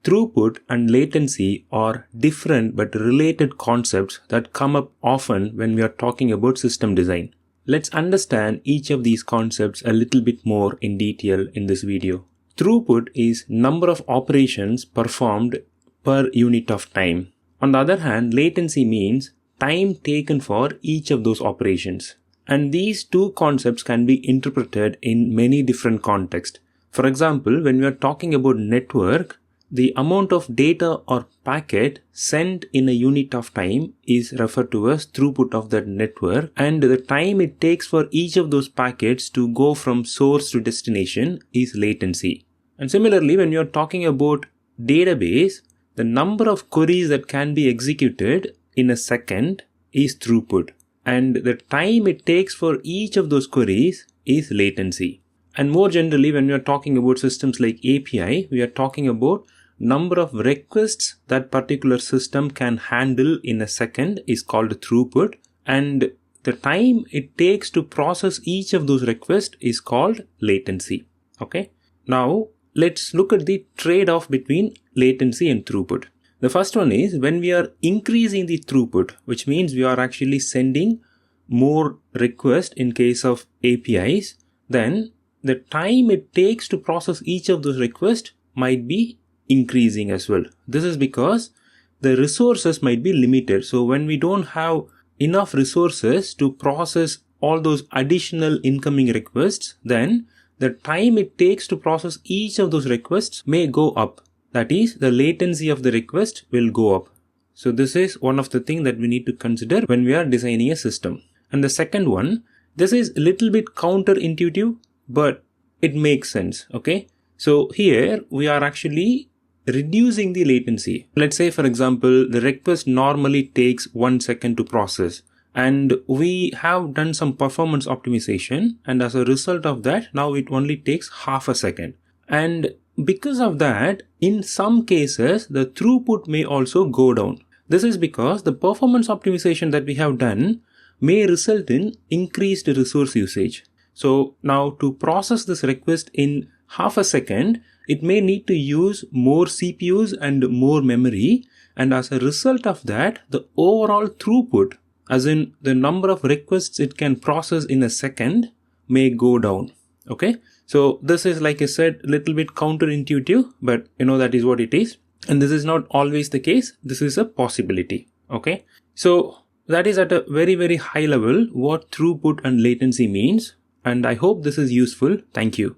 Throughput and latency are different but related concepts that come up often when we are talking about system design. Let's understand each of these concepts a little bit more in detail in this video. Throughput is number of operations performed per unit of time. On the other hand, latency means time taken for each of those operations. And these two concepts can be interpreted in many different contexts. For example, when we are talking about network, the amount of data or packet sent in a unit of time is referred to as throughput of that network, and the time it takes for each of those packets to go from source to destination is latency. And similarly, when you are talking about database, the number of queries that can be executed in a second is throughput, and the time it takes for each of those queries is latency. And more generally, when we are talking about systems like API, we are talking about number of requests that particular system can handle in a second is called throughput, and the time it takes to process each of those requests is called latency. Okay. Now let's look at the trade-off between latency and throughput. The first one is when we are increasing the throughput, which means we are actually sending more requests in case of APIs, then the time it takes to process each of those requests might be increasing as well. This is because the resources might be limited. So when we don't have enough resources to process all those additional incoming requests, then the time it takes to process each of those requests may go up. That is, the latency of the request will go up. So this is one of the things that we need to consider when we are designing a system. And the second one, this is a little bit counterintuitive, but it makes sense. Okay. So here we are actually reducing the latency. Let's say, for example, the request normally takes 1 second to process, and we have done some performance optimization, and as a result of that, now it only takes half a second. And because of that, in some cases, the throughput may also go down. This is because the performance optimization that we have done may result in increased resource usage. So now to process this request in half a second, it may need to use more CPUs and more memory, and as a result of that, the overall throughput, as in the number of requests it can process in a second, may go down. Okay, so this is, like I said, a little bit counterintuitive, but that is what it is, and this is not always the case. This is a possibility. Okay, so that is at a very, very high level what throughput and latency means, and I hope this is useful. Thank you.